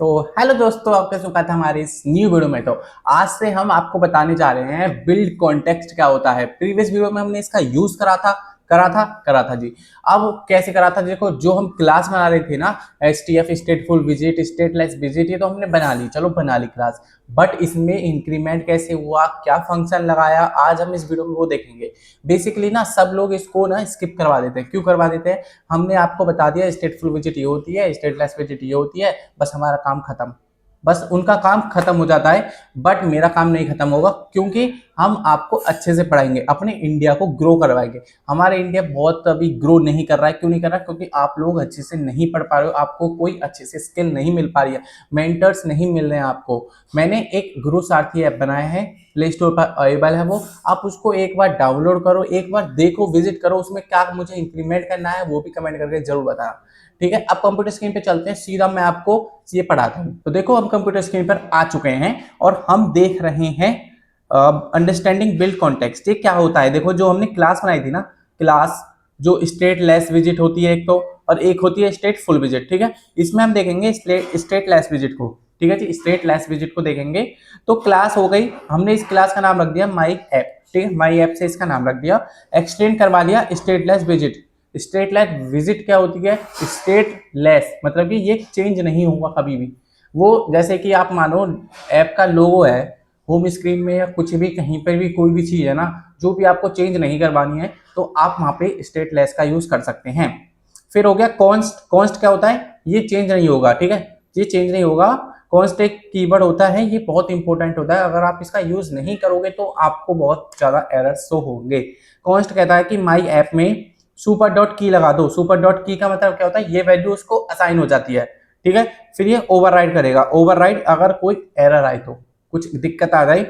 तो हेलो दोस्तों, आपका स्वागत है हमारे इस न्यू वीडियो में। तो आज से हम आपको बताने जा रहे हैं बिल्ड कॉन्टेक्स्ट क्या होता है। प्रीवियस वीडियो में हमने इसका यूज करा था जी। अब कैसे करा था, देखो जो हम क्लास बना रहे थे ना, एसटीएफ स्टेटफुल विजिट, स्टेटलेस विजिट, ये तो हमने बना ली, चलो बना ली क्लास। बट इसमें इंक्रीमेंट कैसे हुआ, क्या फंक्शन लगाया, आज हम इस वीडियो में वो देखेंगे। बेसिकली ना सब लोग इसको ना स्किप करवा देते हैं। क्यों करवा देते हैं? हमने आपको बता दिया स्टेटफुल विजिट ये होती है, स्टेटलेस विजिट ये होती है, बस हमारा काम खत्म। बस उनका काम खत्म हो जाता है, बट मेरा काम नहीं खत्म होगा, क्योंकि हम आपको अच्छे से पढ़ाएंगे, अपने इंडिया को ग्रो करवाएंगे। हमारे इंडिया बहुत अभी ग्रो नहीं कर रहा है। क्यों नहीं कर रहा है? क्योंकि आप लोग अच्छे से नहीं पढ़ पा रहे हो, आपको कोई अच्छे से स्किल नहीं मिल पा रही है, मेंटर्स नहीं मिल रहे हैं आपको। मैंने एक गुरु सारथी ऐप बनाया है, प्ले स्टोर पर अवेलेबल है वो। आप उसको एक बार डाउनलोड करो, एक बार देखो, विजिट करो, उसमें क्या मुझे इंप्लीमेंट करना है वो भी कमेंट करके जरूर बताना। ठीक है, अब कंप्यूटर स्क्रीन पे चलते हैं, सीधा मैं आपको ये पढ़ाता हूँ। तो देखो हम कंप्यूटर स्क्रीन पर आ चुके हैं और हम देख रहे हैं अंडरस्टैंडिंग बिल्ड कॉन्टेक्स्ट। ये क्या होता है? देखो जो हमने क्लास बनाई थी ना, क्लास जो स्टेट लेस विजिट होती है एक तो, और एक होती है स्टेट फुल विजिट। ठीक है, इसमें हम देखेंगे स्टेट लेस विजिट को। ठीक है जी, स्टेट लेस विजिट को देखेंगे। तो क्लास हो गई, हमने इस क्लास का नाम रख दिया माई ऐप। ठीक है, माई ऐप से इसका नाम रख दिया, एक्सटेंड करवा लिया state less visit. State less visit क्या होती है? स्टेट लेस मतलब कि ये चेंज नहीं होगा कभी भी। वो जैसे कि आप मानो ऐप का लोगो है होम स्क्रीन में या कुछ भी, कहीं पर भी कोई भी चीज है ना, जो भी आपको चेंज नहीं करवानी है, तो आप वहां पे स्टेट लेस का यूज कर सकते हैं। फिर हो गया कॉन्स्ट। कॉन्स्ट क्या होता है? ये चेंज नहीं होगा। ठीक है, ये चेंज नहीं होगा। कॉन्स्ट एक कीवर्ड होता है, ये बहुत इंपॉर्टेंट होता है। अगर आप इसका यूज नहीं करोगे तो आपको बहुत ज्यादा एरर शो होंगे। कॉन्स्ट कहता है कि माई ऐप में सुपर डॉट की लगा दो। सुपर डॉट की का मतलब क्या होता है? ये वैल्यू उसको असाइन हो जाती है। ठीक है, फिर ये ओवरराइड करेगा। ओवरराइड अगर कोई एरर आए, तो कुछ दिक्कत आ जाए,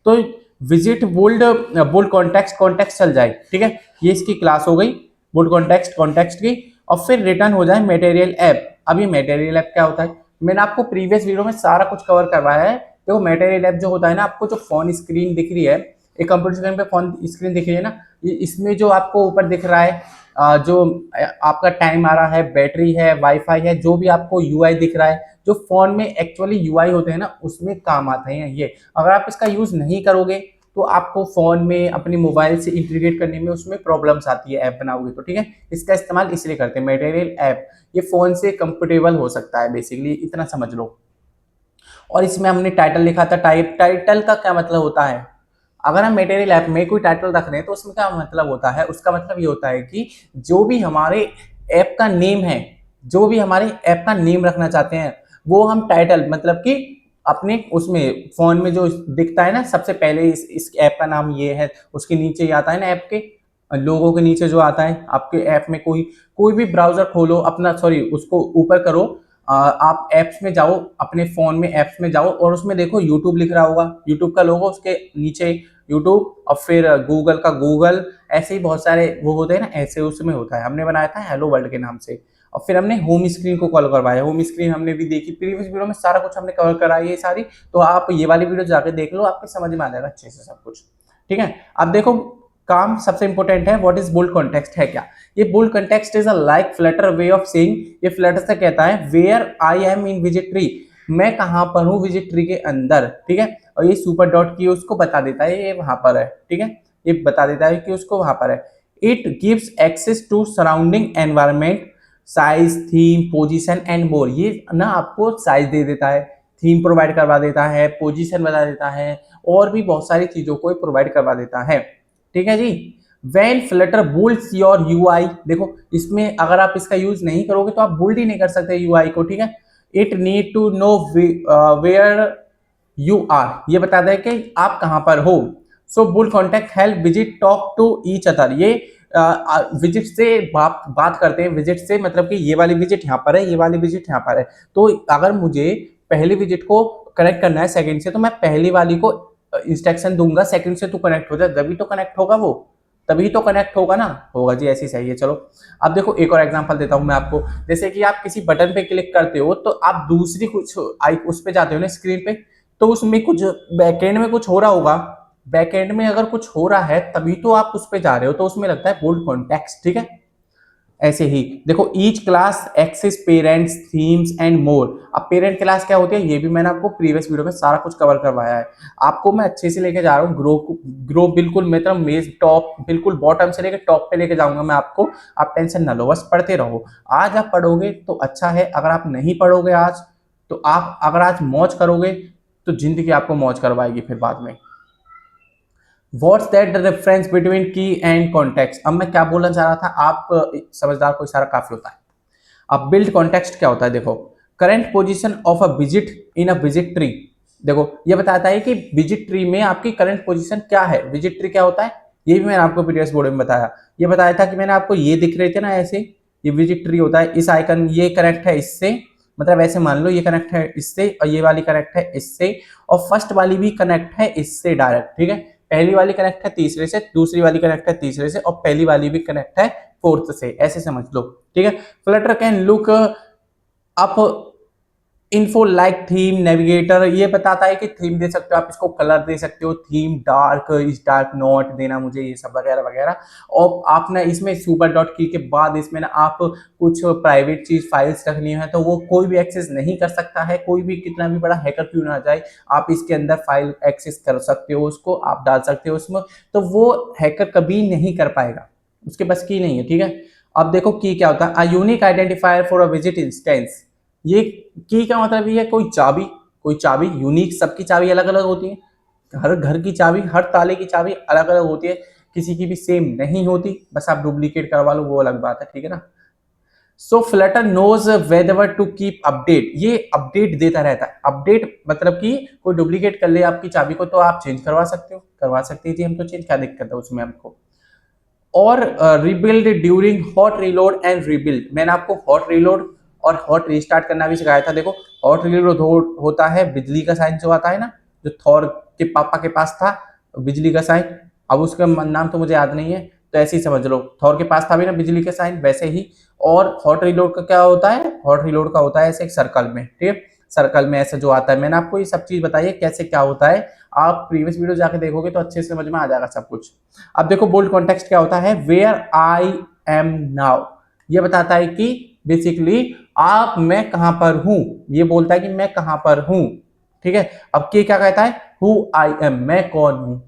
तो विजिट बोल्ड बोल्ड कॉन्टेक्स्ट कॉन्टेक्स्ट चल जाए। ठीक है, ये इसकी क्लास हो गई बोल्ड कॉन्टेक्स्ट कॉन्टेक्स्ट की। और फिर रिटर्न हो जाए मटेरियल ऐप। अब ये मटेरियल ऐप क्या होता है? मैंने आपको प्रीवियस वीडियो में सारा कुछ कवर करवाया है। तो मटेरियल ऐप जो होता है ना, आपको जो फोन स्क्रीन दिख रही है, एक कंप्यूटर स्क्रीन पे फोन स्क्रीन दिख रही है ना, इसमें जो आपको ऊपर दिख रहा है, जो आपका टाइम आ रहा है, बैटरी है, वाईफाई है, जो भी आपको यूआई दिख रहा है, जो फोन में एक्चुअली यूआई होते हैं ना, उसमें काम आते हैं ये। अगर आप इसका यूज नहीं करोगे तो आपको फोन में अपने मोबाइल से इंटीग्रेट करने में उसमें प्रॉब्लम्स आती है ऐप बनाओगे तो। ठीक है, इसका इस्तेमाल इसलिए करते हैं मटेरियल ऐप। ये फोन से कंफर्टेबल हो सकता है, बेसिकली इतना समझ लो। और इसमें हमने टाइटल लिखा था। टाइटल का क्या मतलब होता है? अगर हम मटेरियल ऐप में कोई टाइटल रख रहे हैं तो उसमें क्या मतलब होता है? उसका मतलब ये होता है कि जो भी हमारे ऐप का नेम है, जो भी हमारे ऐप का नेम रखना चाहते हैं, वो हम टाइटल मतलब कि अपने उसमें फोन में जो दिखता है ना, सबसे पहले इस ऐप का नाम ये है, उसके नीचे ही आता है ना, ऐप के लोगों के नीचे जो आता है आपके ऐप में, कोई कोई भी ब्राउजर खोलो अपना, सॉरी उसको ऊपर करो, आप ऐप्स में जाओ, अपने फोन में ऐप्स में जाओ और उसमें देखो यूट्यूब लिख रहा होगा, यूट्यूब का लोगो, उसके नीचे यूट्यूब, और फिर गूगल का गूगल, ऐसे ही बहुत सारे वो होते हैं ना, ऐसे उसमें होता है। हमने बनाया था हेलो वर्ल्ड के नाम से। और फिर हमने होम स्क्रीन को कॉल करवाया। होम स्क्रीन हमने भी देखी प्रीवियस वीडियो में, सारा कुछ हमने कवर कराई है सारी। तो आप ये वाली वीडियो जाके देख लो, आपको समझ में आ जाएगा अच्छे से सब कुछ। ठीक है, अब देखो काम सबसे इंपॉर्टेंट है, व्हाट इज बोल्ड कॉन्टेक्स्ट है क्या? ये build context is a like Flutter way of saying. ये फ्लटर से कहता है वेयर आई एम इन विजिट ट्री, मैं कहां पर हूं विजिट ट्री के अंदर। ठीक है, और ये सुपर डॉट की उसको बता देता है ये वहां पर है। ठीक है, ये बता देता है कि उसको वहां पर है। It gives access to surrounding environment, size, theme, position and more. ये ना आपको साइज दे देता है, थीम प्रोवाइड करवा देता है, पोजीशन बता देता है, और भी बहुत सारी चीजों को प्रोवाइड करवा देता है। ठीक है जी। वेन फ्लटर बोल्ड्स योर यूआई, देखो इसमें अगर आप इसका यूज नहीं करोगे तो आप बोल्ड ही नहीं कर सकते यूआई को। ठीक है, it need to know where you are, ये बताता है कि आप कहां पर हो। सो बोल्ड कॉन्टेक्ट हेल्प विजिट टॉक टू ईच अदर। ये विजिट से बात करते हैं। विजिट से मतलब कि ये वाली विजिट यहाँ पर है, ये वाली विजिट यहाँ पर है। तो अगर मुझे पहली विजिट को कनेक्ट करना है सेकंड से, तो मैं पहली वाली को इंस्ट्रक्शन दूंगा सेकंड से तू कनेक्ट हो जा, तभी तो कनेक्ट होगा वो, तभी तो कनेक्ट होगा ना। होगा जी, ऐसी सही है। चलो अब देखो एक और एग्जांपल देता हूं मैं आपको। जैसे कि आप किसी बटन पे क्लिक करते हो तो आप दूसरी कुछ उस पे जाते हो ना स्क्रीन पे, तो उसमें कुछ बैकएंड में कुछ हो रहा होगा। बैकएंड में अगर कुछ हो रहा है तभी तो आप उस पे जा रहे हो, तो उसमें लगता है बोल्ड कॉन्टेक्स्ट। ठीक है, ऐसे ही देखो each class access parents themes and more. अब पेरेंट क्लास क्या होती है ये भी मैंने आपको प्रीवियस वीडियो में सारा कुछ कवर करवाया है। आपको मैं अच्छे से लेके जा रहा हूँ ग्रो बिल्कुल मतलब मेज टॉप बिल्कुल बॉटम से लेके टॉप पे लेके जाऊंगा मैं आपको। आप टेंशन ना लो, बस पढ़ते रहो। आज आप पढ़ोगे तो अच्छा है, अगर आप नहीं पढ़ोगे आज तो आप अगर आज मौज करोगे तो जिंदगी आपको मौज करवाएगी फिर बाद में। What's that the difference between key and context? अब मैं क्या बोलना चाह रहा था, आप समझदार को इशारा काफी होता है। अब बिल्ड कॉन्टेक्स्ट क्या होता है, देखो current position of a visit in a visit tree. देखो ये बताता है कि विजिट ट्री में आपकी करंट पोजीशन क्या है। विजिट ट्री क्या होता है ये भी मैंने आपको प्रीवियस वीडियो में बताया। ये बताया था कि मैंने आपको ये दिख रहे थे ना ऐसे, ये विजिट ट्री होता है। इस आइकन ये कनेक्ट है इससे, मतलब ऐसे मान लो ये कनेक्ट है इससे और ये वाली कनेक्ट है इससे और फर्स्ट वाली भी कनेक्ट है इससे डायरेक्ट, ठीक है। पहली वाली कनेक्ट है तीसरे से, दूसरी वाली कनेक्ट है तीसरे से और पहली वाली भी कनेक्ट है फोर्थ से, ऐसे समझ लो, ठीक है। Flutter can look up info like theme navigator, ये बताता है कि थीम दे सकते हो आप, इसको कलर दे सकते हो, थीम डार्क इस डार्क नोट देना मुझे, ये सब वगैरह वगैरह। और आप ना इसमें सुपर डॉट की के बाद इसमें ना आप कुछ प्राइवेट चीज फाइल्स रखनी है तो वो कोई भी एक्सेस नहीं कर सकता है, कोई भी कितना भी बड़ा हैकर क्यों ना जाए, आप इसके अंदर फाइल एक्सेस कर सकते हो, उसको आप डाल सकते हो उसमें, तो वो हैकर कभी नहीं कर पाएगा, उसके बस की नहीं है, ठीक है। अब देखो की क्या होता है, a unique identifier for a visit instance. ये की का मतलब ये है कोई चाबी, कोई चाबी यूनिक, सबकी चाबी अलग अलग होती है, हर घर की चाबी हर ताले की चाबी अलग अलग होती है, किसी की भी सेम नहीं होती, बस आप डुप्लीकेट करवा लो वो अलग बात है, ठीक है ना। So Flutter knows whether to keep update, ये अपडेट देता रहता है। अपडेट मतलब कि कोई डुप्लीकेट कर ले आपकी चाबी को तो आप चेंज करवा सकते हो, करवा सकते थी हम तो चेंज, क्या दिक्कत है उसमें हमको। और rebuild during hot reload and rebuild, मैंने आपको हॉट रीलोड और हॉट रीस्टार्ट करना भी सिखाया था। देखो हॉट रीलोड होता है बिजली का साइन जो आता है ना, जो थॉर के पापा के पास था बिजली का साइन, अब उसका नाम तो मुझे याद नहीं है, तो ऐसे ही समझ लो थॉर के पास था भी ना बिजली का साइन, वैसे ही। और हॉट रीलोड का क्या होता है, हॉट रीलोड का होता है ऐसे एक सर्कल में, ठीक है, सर्कल में ऐसे जो आता है। मैंने आपको ये सब चीज बताई है कैसे क्या होता है, आप प्रीवियस वीडियो जाके देखोगे तो अच्छे से समझ में आ जाएगा सब कुछ। अब देखो बोल्ड कॉन्टेक्स्ट क्या होता है, वेयर आई एम नाउ, ये बताता है कि बेसिकली आप मैं कहां पर हूं, ये बोलता है कि मैं कहां पर हूं, ठीक है। अब के क्या कहता है, हु आई एम, मैं कौन हूं,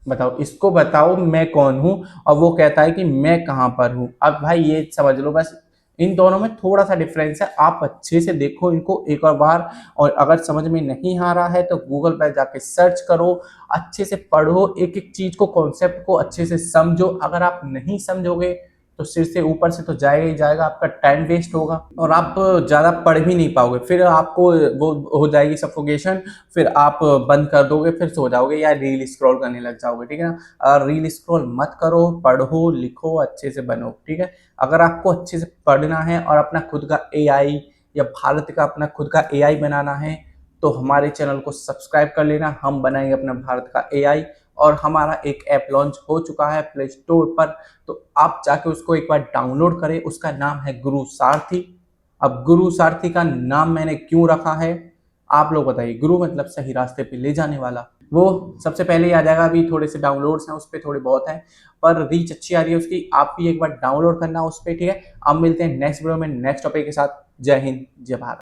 बताओ इसको बताओ मैं कौन हूं, और वो कहता है कि मैं कहां पर हूं। अब भाई ये समझ लो बस, इन दोनों में थोड़ा सा डिफरेंस है, आप अच्छे से देखो इनको एक और बार, और अगर समझ में नहीं आ रहा है तो गूगल पर जाके सर्च करो, अच्छे से पढ़ो, एक एक चीज को कॉन्सेप्ट को अच्छे से समझो। अगर आप नहीं समझोगे तो सिर से ऊपर से तो जाएगा ही जाएगा, आपका टाइम वेस्ट होगा और आप ज्यादा पढ़ भी नहीं पाओगे, फिर आपको वो हो जाएगी सफोकेशन, फिर आप बंद कर दोगे, फिर सो जाओगे या रील स्क्रॉल करने लग जाओगे, ठीक है ना। रील स्क्रॉल मत करो, पढ़ो लिखो अच्छे से बनो, ठीक है। अगर आपको अच्छे से पढ़ना है और अपना खुद का एआई या भारत का अपना खुद का एआई बनाना है तो हमारे चैनल को सब्सक्राइब कर लेना, हम बनाएंगे अपना भारत का एआई। और हमारा एक ऐप लॉन्च हो चुका है प्ले स्टोर पर, तो आप जाके उसको एक बार डाउनलोड करें, उसका नाम है गुरु सारथी। अब गुरु सारथी का नाम मैंने क्यों रखा है आप लोग बताइए, गुरु मतलब सही रास्ते पे ले जाने वाला, वो सबसे पहले ही आ जाएगा। अभी थोड़े से डाउनलोड्स हैं उस पर, थोड़े बहुत हैं पर रीच अच्छी आ रही है उसकी, आप भी एक बार डाउनलोड करना उस पर, ठीक है। अब मिलते हैं नेक्स्ट वीडियो में नेक्स्ट टॉपिक के साथ। जय हिंद जय भारत।